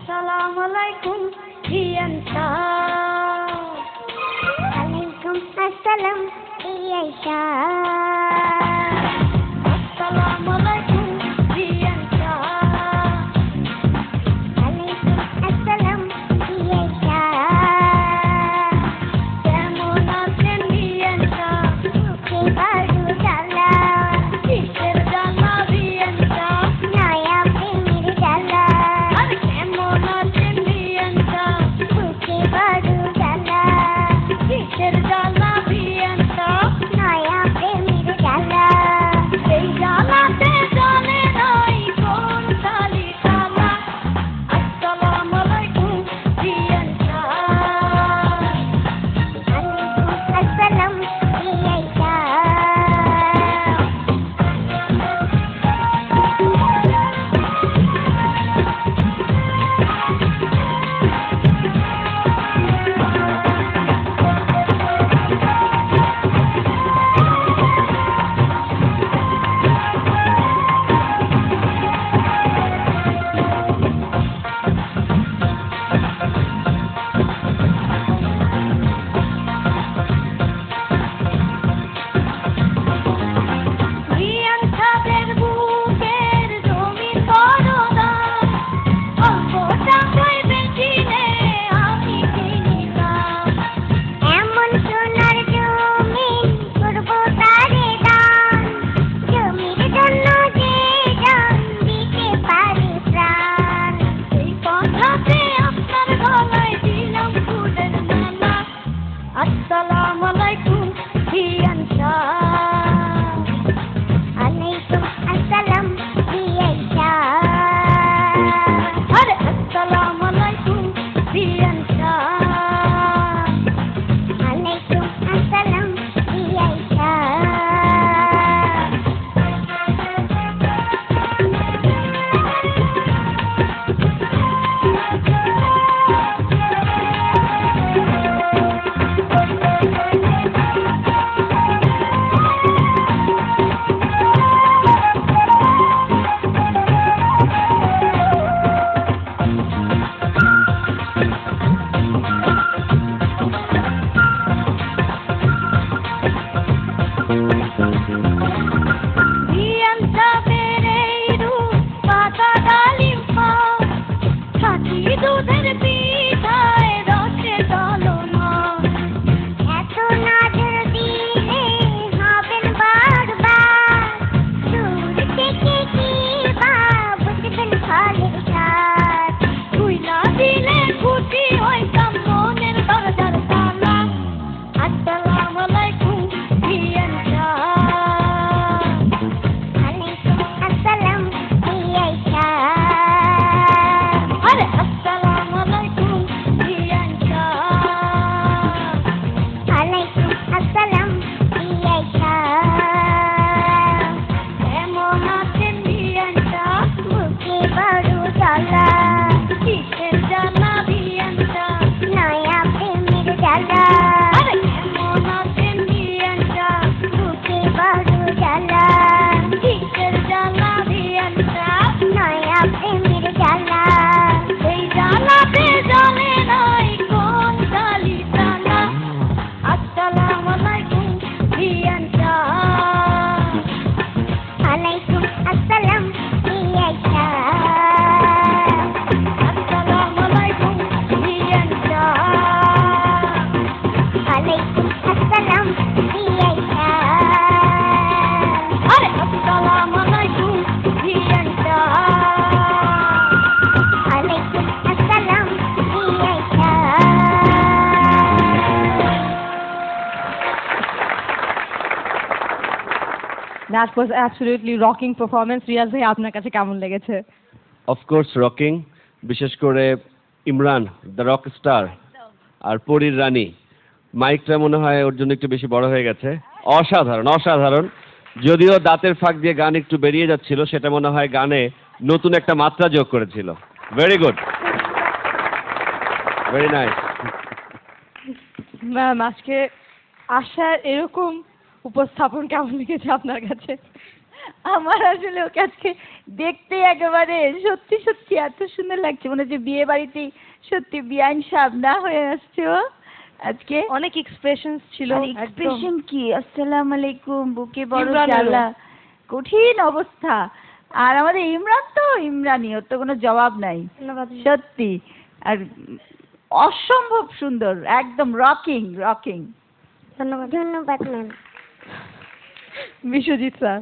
Assalamualaikum Iyan Shah. Alaikum assalam Iyan Shah. Assalamualaikum Iyan Shah. Alaikum assalam Iyan Shah. Kemon achen Iyan Shah? Mukhe badu jala. Kisher jala Iyan Shah? Naya premir jala. Kisher jala Iyan Shah? Naya premir jala. Ei jalate jale nai kon tali tala. Assalamualaikum Iyan Shah. Alaikum assalam Iyan Shah. Iyan Shahদের বুকের জমি করদান, অল্প টাকায় বেচিলে আমি কিনিলাম। এমন সোনার জমিন করব তারে দান, জমির জন্য যে জান দিতে পারে প্রাণ। এই কথাতে আপনার গলায় দিলাম ফুলের মালা। আসসালামুয়ালাইকুম Iyan Shah. Alaikum assalam Iyan Shah. Are assalamualaikum Iyan Shah. Alaikum assalam Iyan Shah. Iyan Shahদের এই রূপ পাতা ডালিম পাও, খাঁটি দুধের পিঠায় রসে দলমা। এত নজর দিলে হবেন বারবার, দূর থেকে কি বা বুঝবেন ফলের স্বাদ। খুইলা দিলে খুশি হইতাম মনের দরজার তালা। আসসালামুয়ালাইকুম Iyan Shah. Alaikum assalam Iyan Shah. Are assalamualaikum Iyan Shah. Alaikum assalam Iyan Shah. Kemon achen Iyan Shah? Mukhe badu jala. Kisher jala Iyan Shah? Naya premir jala. Are kemon achen Iyan Shah? Mukhe badu jala. Kisher jala Iyan Shah? Naya premir jala. Ei jalate jale nai kon tali tala. Assalamualaikum Iyan Shah. Alaikum assalam Iyan Shah. Assalamualaikum Iyan Shah. Alaikum assalam Iyan Shah. Are assalamualaikum Iyan Shah. Alaikum assalam Iyan Shah. That was absolutely rocking performance. Riaz ভাই আপনার কাছে কেমন লেগেছে? Of course rocking, বিশেষ করে Imran the rock star আর পরীর রানী, মাইকটা মনে হয় ওর জন্য একটু বেশি বড় হয়ে গেছে। অসাধারণ অসাধারণ। যদিও দাঁতের ফাঁক দিয়ে গান একটু বেরিয়ে যাচ্ছিল, সেটা মনে হয় গানে নতুন একটা মাত্রা যোগ করেছিল। Very good, very nice. Ma'am আজকে আশার এরকম উপস্থাপন কেমন লেগেছে আপনার কাছে? আমার আসলে ওকে আজকে দেখতে একেবারে সত্যি সত্যি এত সুন্দর লাগছে, মনে হচ্ছে বিয়ে বাড়িতেই সত্যি বিয়াইন সাহেব না হয়ে আসছে ও আজকে। অনেক এক্সপ্রেশনস ছিল, এক্সপ্রেশন কি, আসসালামু আলাইকুম, বুকে বড় ইমরানেরও। জ্বালা, কঠিন অবস্থা। আর আমাদের ইমরান তো ইমরানি, ওর তো কোনো জবাব নাই ধন্যবাদ। সত্যি। আর অসম্ভব সুন্দর, একদম রকিং রকিং। ধন্যবাদ ধন্যবাদ ম্যাম। বিশ্বজিৎ স্যার।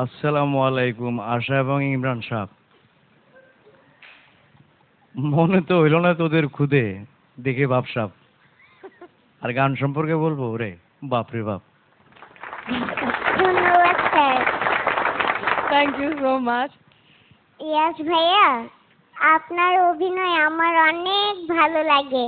আসসালামু আলাইকুম আশা এবং ইমরান সাহেব। মনে তো হইল না তোদের খুদে দেখে বাপ সাহেব। আর গান সম্পর্কে বলবো রে বাপরে বাপ। ধন্যবাদ sir. Thank you so much. Yes ভাইয়া, আপনার অভিনয় আমার অনেক ভালো লাগে।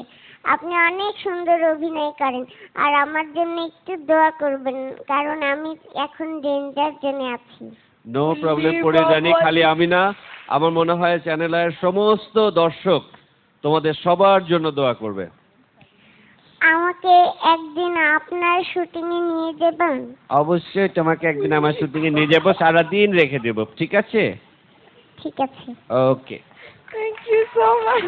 আপনি অনেক সুন্দর অভিনয় করেন। আর আমার জন্য একটু দোয়া করবেন, কারণ আমি এখন ডেঞ্জার জোনে আছি। নো প্রবলেম, পড়ে জানি। খালি আমি না, আমার মনে হয় চ্যানেলের সমস্ত দর্শক তোমাদের সবার জন্য দোয়া করবে। আমাকে একদিন আপনার শুটিং এ নিয়ে যাবেন? অবশ্যই তোমাকে একদিন আমার শুটিং এ নিয়ে যাবো, সারাদিন রেখে দেবো, ঠিক আছে? ঠিক আছে। Okay. Thank you so much.